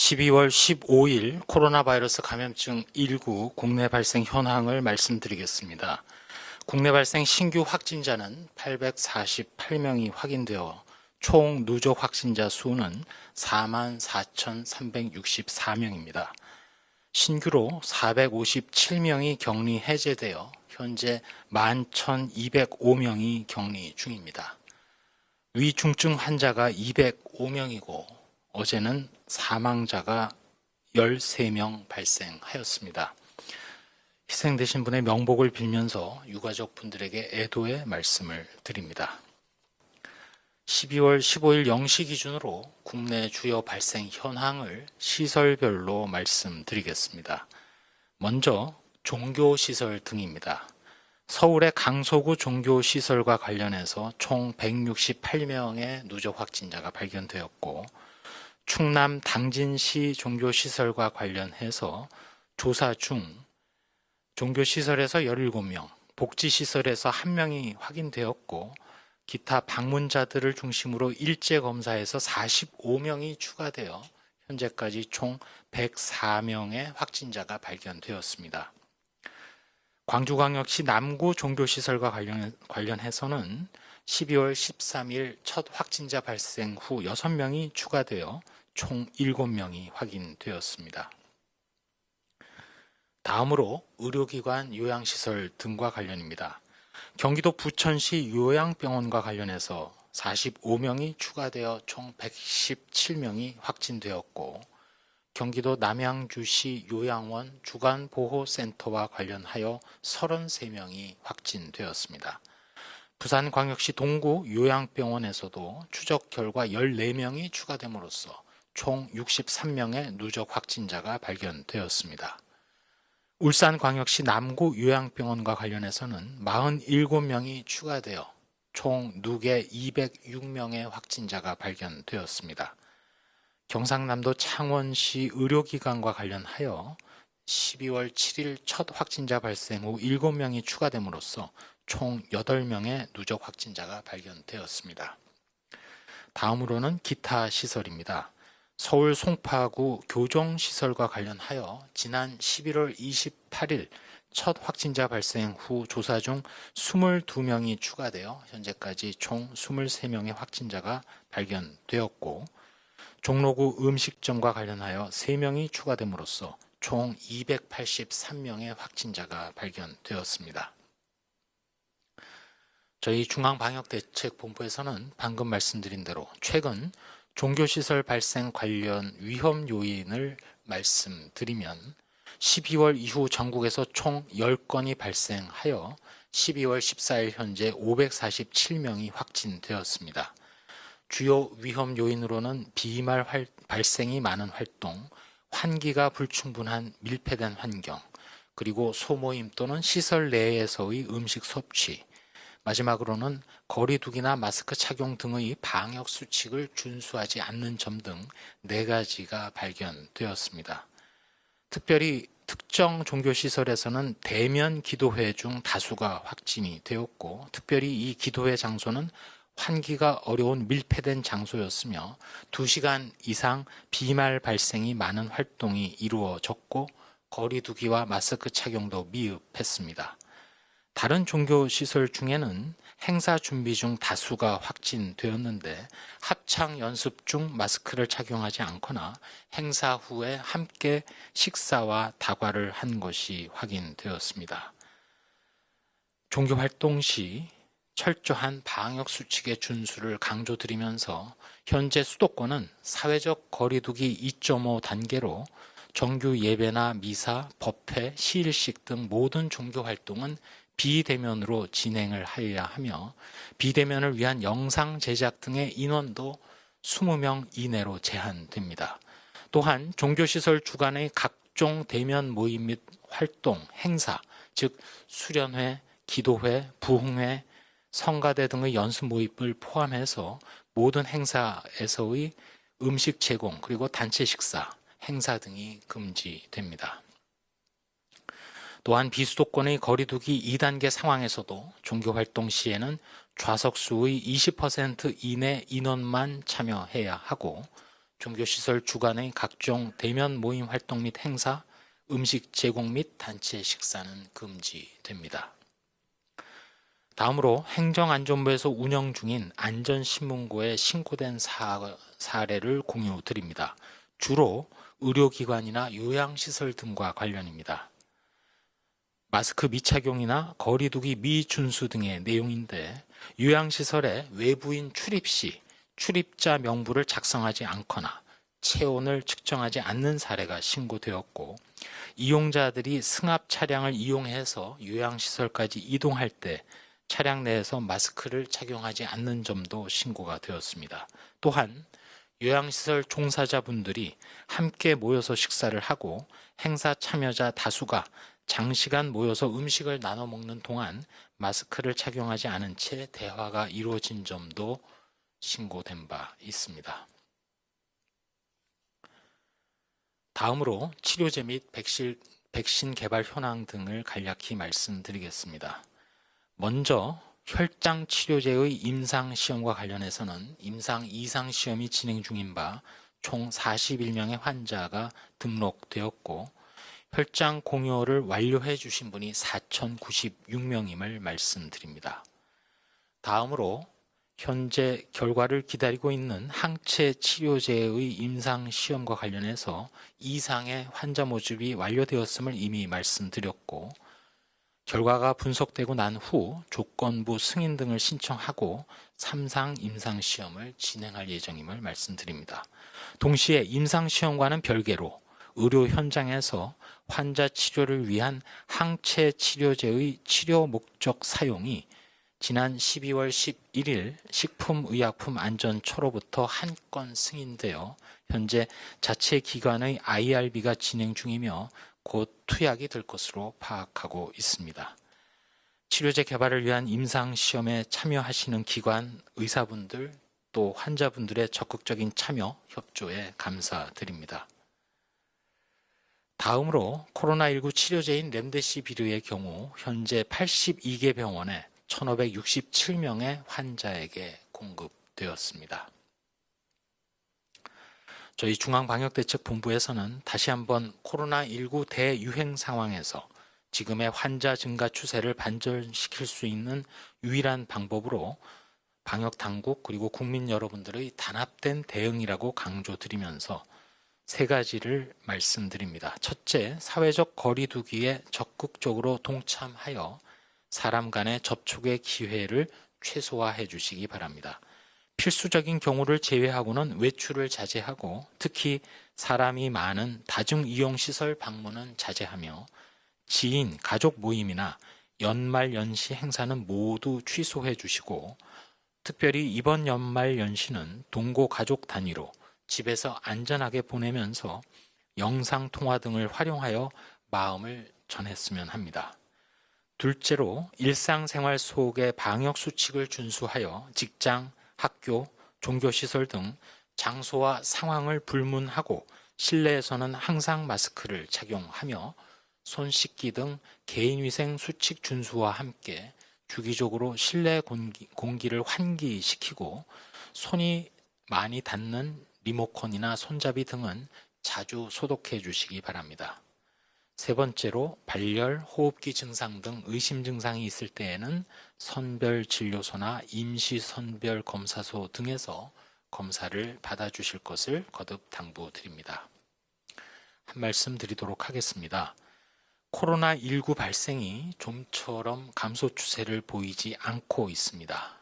12월 15일 코로나 바이러스 감염증 19 국내 발생 현황을 말씀드리겠습니다. 국내 발생 신규 확진자는 848명이 확인되어 총 누적 확진자 수는 44,364명입니다. 신규로 457명이 격리 해제되어 현재 11,205명이 격리 중입니다. 위중증 환자가 205명이고 어제는 사망자가 13명 발생하였습니다. 희생되신 분의 명복을 빌면서 유가족 분들에게 애도의 말씀을 드립니다. 12월 15일 0시 기준으로 국내 주요 발생 현황을 시설별로 말씀드리겠습니다. 먼저 종교시설 등입니다. 서울의 강서구 종교시설과 관련해서 총 168명의 누적 확진자가 발견되었고, 충남 당진시 종교시설과 관련해서 조사 중 종교시설에서 17명, 복지시설에서 1명이 확인되었고, 기타 방문자들을 중심으로 일제검사에서 45명이 추가되어 현재까지 총 104명의 확진자가 발견되었습니다. 광주광역시 남구 종교시설과 관련해서는 12월 13일 첫 확진자 발생 후 6명이 추가되어 총 7명이 확인되었습니다. 다음으로 의료기관 요양시설 등과 관련입니다. 경기도 부천시 요양병원과 관련해서 45명이 추가되어 총 117명이 확진되었고, 경기도 남양주시 요양원 주간보호센터와 관련하여 33명이 확진되었습니다. 부산광역시 동구 요양병원에서도 추적 결과 14명이 추가됨으로써 총 63명의 누적 확진자가 발견되었습니다. 울산광역시 남구 요양병원과 관련해서는 47명이 추가되어 총 누계 206명의 확진자가 발견되었습니다. 경상남도 창원시 의료기관과 관련하여 12월 7일 첫 확진자 발생 후 7명이 추가됨으로써 총 8명의 누적 확진자가 발견되었습니다. 다음으로는 기타 시설입니다. 서울 송파구 교정시설과 관련하여 지난 11월 28일 첫 확진자 발생 후 조사 중 22명이 추가되어 현재까지 총 23명의 확진자가 발견되었고, 종로구 음식점과 관련하여 3명이 추가됨으로써 총 283명의 확진자가 발견되었습니다. 저희 중앙방역대책본부에서는 방금 말씀드린 대로 최근 종교시설 발생 관련 위험 요인을 말씀드리면 12월 이후 전국에서 총 10건이 발생하여 12월 14일 현재 547명이 확진되었습니다. 주요 위험 요인으로는 비말 발생이 많은 활동, 환기가 불충분한 밀폐된 환경, 그리고 소모임 또는 시설 내에서의 음식 섭취, 마지막으로는 거리두기나 마스크 착용 등의 방역 수칙을 준수하지 않는 점 등 4가지가 발견되었습니다. 특별히 특정 종교시설에서는 대면 기도회 중 다수가 확진이 되었고, 특별히 이 기도회 장소는 환기가 어려운 밀폐된 장소였으며 2시간 이상 비말 발생이 많은 활동이 이루어졌고, 거리두기와 마스크 착용도 미흡했습니다. 다른 종교시설 중에는 행사 준비 중 다수가 확진되었는데 합창 연습 중 마스크를 착용하지 않거나 행사 후에 함께 식사와 다과를 한 것이 확인되었습니다. 종교활동 시 철저한 방역 수칙의 준수를 강조드리면서 현재 수도권은 사회적 거리두기 2.5 단계로 정규 예배나 미사, 법회, 시일식 등 모든 종교 활동은 비대면으로 진행을 해야 하며, 비대면을 위한 영상 제작 등의 인원도 20명 이내로 제한됩니다. 또한 종교시설 주관의 각종 대면 모임 및 활동, 행사, 즉 수련회, 기도회, 부흥회, 성가대 등의 연습 모임을 포함해서 모든 행사에서의 음식 제공, 그리고 단체 식사, 행사 등이 금지됩니다. 또한 비수도권의 거리두기 2단계 상황에서도 종교활동 시에는 좌석수의 20% 이내 인원만 참여해야 하고, 종교시설 주관의 각종 대면 모임 활동 및 행사, 음식 제공 및 단체 식사는 금지됩니다. 다음으로 행정안전부에서 운영 중인 안전신문고에 신고된 사례를 공유드립니다. 주로 의료기관이나 요양시설 등과 관련입니다. 마스크 미착용이나 거리두기 미준수 등의 내용인데 요양시설에 외부인 출입 시 출입자 명부를 작성하지 않거나 체온을 측정하지 않는 사례가 신고되었고 이용자들이 승합 차량을 이용해서 요양시설까지 이동할 때 차량 내에서 마스크를 착용하지 않는 점도 신고가 되었습니다. 또한 요양시설 종사자분들이 함께 모여서 식사를 하고 행사 참여자 다수가 장시간 모여서 음식을 나눠 먹는 동안 마스크를 착용하지 않은 채 대화가 이루어진 점도 신고된 바 있습니다. 다음으로 치료제 및 백신 개발 현황 등을 간략히 말씀드리겠습니다. 먼저 혈장 치료제의 임상 시험과 관련해서는 임상 2상 시험이 진행 중인 바 총 41명의 환자가 등록되었고 혈장 공여를 완료해 주신 분이 4,096명임을 말씀드립니다. 다음으로 현재 결과를 기다리고 있는 항체 치료제의 임상 시험과 관련해서 2상의 환자 모집이 완료되었음을 이미 말씀드렸고 결과가 분석되고 난 후 조건부 승인 등을 신청하고 3상 임상시험을 진행할 예정임을 말씀드립니다. 동시에 임상시험과는 별개로 의료 현장에서 환자 치료를 위한 항체 치료제의 치료 목적 사용이 지난 12월 11일 식품의약품안전처로부터 한 건 승인되어 현재 자체 기관의 IRB가 진행 중이며 곧 투약이 될 것으로 파악하고 있습니다. 치료제 개발을 위한 임상시험에 참여하시는 기관, 의사분들, 또 환자분들의 적극적인 참여, 협조에 감사드립니다. 다음으로 코로나19 치료제인 렘데시비르의 경우 현재 82개 병원에 1,567명의 환자에게 공급되었습니다. 저희 중앙방역대책본부에서는 다시 한번 코로나19 대유행 상황에서 지금의 환자 증가 추세를 반전시킬 수 있는 유일한 방법으로 방역당국 그리고 국민 여러분들의 단합된 대응이라고 강조드리면서 세 가지를 말씀드립니다. 첫째, 사회적 거리두기에 적극적으로 동참하여 사람 간의 접촉의 기회를 최소화해 주시기 바랍니다. 필수적인 경우를 제외하고는 외출을 자제하고 특히 사람이 많은 다중이용시설 방문은 자제하며 지인, 가족 모임이나 연말 연시 행사는 모두 취소해 주시고 특별히 이번 연말 연시는 동거 가족 단위로 집에서 안전하게 보내면서 영상통화 등을 활용하여 마음을 전했으면 합니다. 둘째로 일상생활 속의 방역수칙을 준수하여 직장, 학교, 종교시설 등 장소와 상황을 불문하고 실내에서는 항상 마스크를 착용하며 손 씻기 등 개인위생 수칙 준수와 함께 주기적으로 실내 공기를 환기시키고 손이 많이 닿는 리모컨이나 손잡이 등은 자주 소독해 주시기 바랍니다. 세 번째로 발열, 호흡기 증상 등 의심 증상이 있을 때에는 선별진료소나 임시선별검사소 등에서 검사를 받아주실 것을 거듭 당부드립니다. 한 말씀 드리도록 하겠습니다. 코로나19 발생이 좀처럼 감소 추세를 보이지 않고 있습니다.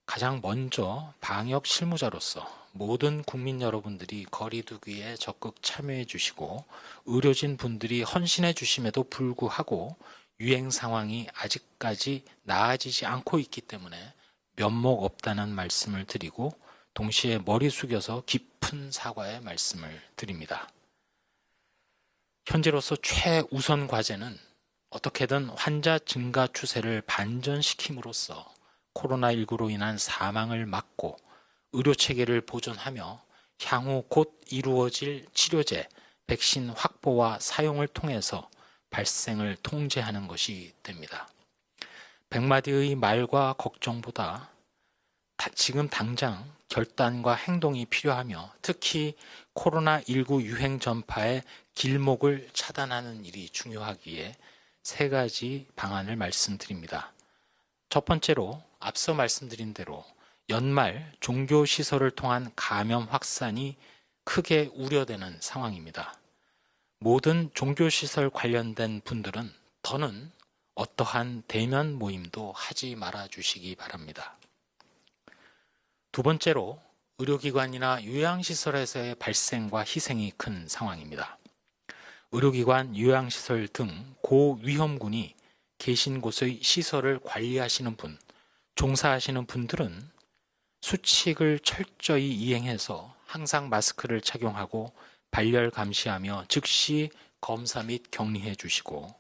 가장 먼저 방역 실무자로서 모든 국민 여러분들이 거리두기에 적극 참여해 주시고 의료진 분들이 헌신해 주심에도 불구하고 유행 상황이 아직까지 나아지지 않고 있기 때문에 면목 없다는 말씀을 드리고 동시에 머리 숙여서 깊은 사과의 말씀을 드립니다. 현재로서 최우선 과제는 어떻게든 환자 증가 추세를 반전시킴으로써 코로나19로 인한 사망을 막고 의료체계를 보존하며 향후 곧 이루어질 치료제, 백신 확보와 사용을 통해서 발생을 통제하는 것이 됩니다. 100마디의 말과 걱정보다 지금 당장 결단과 행동이 필요하며 특히 코로나19 유행 전파의 길목을 차단하는 일이 중요하기에 세 가지 방안을 말씀드립니다. 첫 번째로 앞서 말씀드린 대로 연말 종교시설을 통한 감염 확산이 크게 우려되는 상황입니다. 모든 종교시설 관련된 분들은 더는 어떠한 대면 모임도 하지 말아 주시기 바랍니다. 두 번째로 의료기관이나 요양시설에서의 발생과 희생이 큰 상황입니다. 의료기관, 요양시설 등 고위험군이 계신 곳의 시설을 관리하시는 분, 종사하시는 분들은 수칙을 철저히 이행해서 항상 마스크를 착용하고 발열 감시하며 즉시 검사 및 격리해 주시고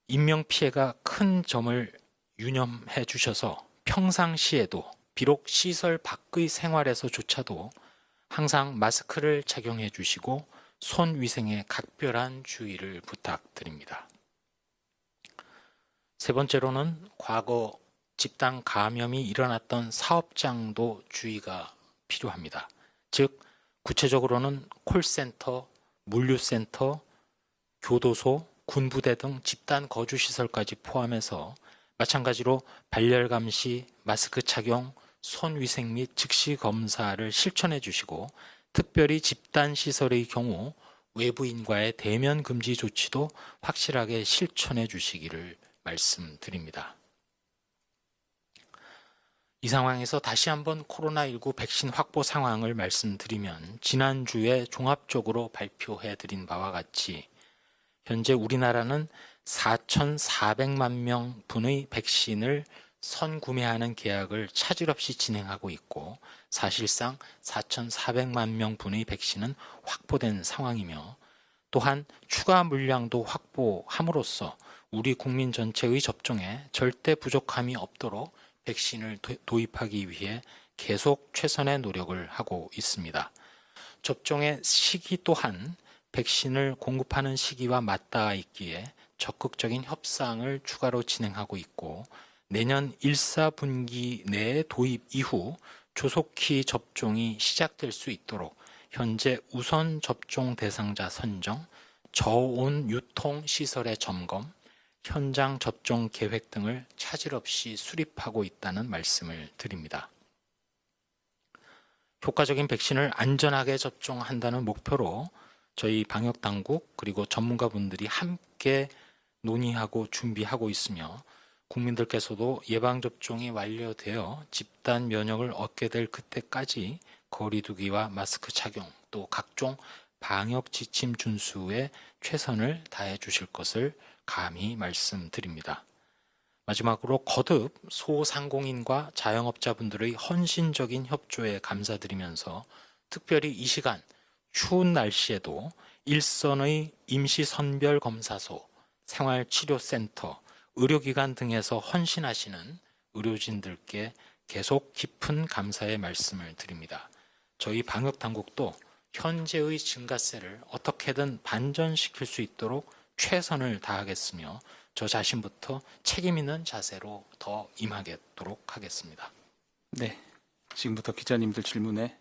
인명피해가 큰 점을 유념해 주셔서 평상시에도 비록 시설 밖의 생활에서조차도 항상 마스크를 착용해 주시고 손 위생에 각별한 주의를 부탁드립니다. 세 번째로는 과거 집단 감염이 일어났던 사업장도 주의가 필요합니다. 즉 구체적으로는 콜센터, 물류센터, 교도소, 군부대 등 집단 거주시설까지 포함해서 마찬가지로 발열 감시, 마스크 착용, 손 위생 및 즉시 검사를 실천해 주시고 특별히 집단 시설의 경우 외부인과의 대면 금지 조치도 확실하게 실천해 주시기를 말씀드립니다. 이 상황에서 다시 한번 코로나19 백신 확보 상황을 말씀드리면 지난주에 종합적으로 발표해 드린 바와 같이 현재 우리나라는 4,400만 명분의 백신을 선구매하는 계약을 차질 없이 진행하고 있고 사실상 4,400만 명분의 백신은 확보된 상황이며 또한 추가 물량도 확보함으로써 우리 국민 전체의 접종에 절대 부족함이 없도록 백신을 도입하기 위해 계속 최선의 노력을 하고 있습니다. 접종의 시기 또한 백신을 공급하는 시기와 맞닿아 있기에 적극적인 협상을 추가로 진행하고 있고 내년 1사분기 내에 도입 이후 조속히 접종이 시작될 수 있도록 현재 우선 접종 대상자 선정, 저온 유통 시설의 점검, 현장 접종 계획 등을 차질 없이 수립하고 있다는 말씀을 드립니다. 효과적인 백신을 안전하게 접종한다는 목표로 저희 방역당국 그리고 전문가분들이 함께 논의하고 준비하고 있으며 국민들께서도 예방접종이 완료되어 집단 면역을 얻게 될 그때까지 거리두기와 마스크 착용 또 각종 방역 지침 준수에 최선을 다해 주실 것을 감히 말씀드립니다. 마지막으로 거듭 소상공인과 자영업자분들의 헌신적인 협조에 감사드리면서 특별히 이 시간 추운 날씨에도 일선의 임시선별검사소, 생활치료센터, 의료기관 등에서 헌신하시는 의료진들께 계속 깊은 감사의 말씀을 드립니다. 저희 방역당국도 현재의 증가세를 어떻게든 반전시킬 수 있도록 최선을 다하겠으며 저 자신부터 책임 있는 자세로 더 임하도록 하겠습니다. 네, 지금부터 기자님들 질문에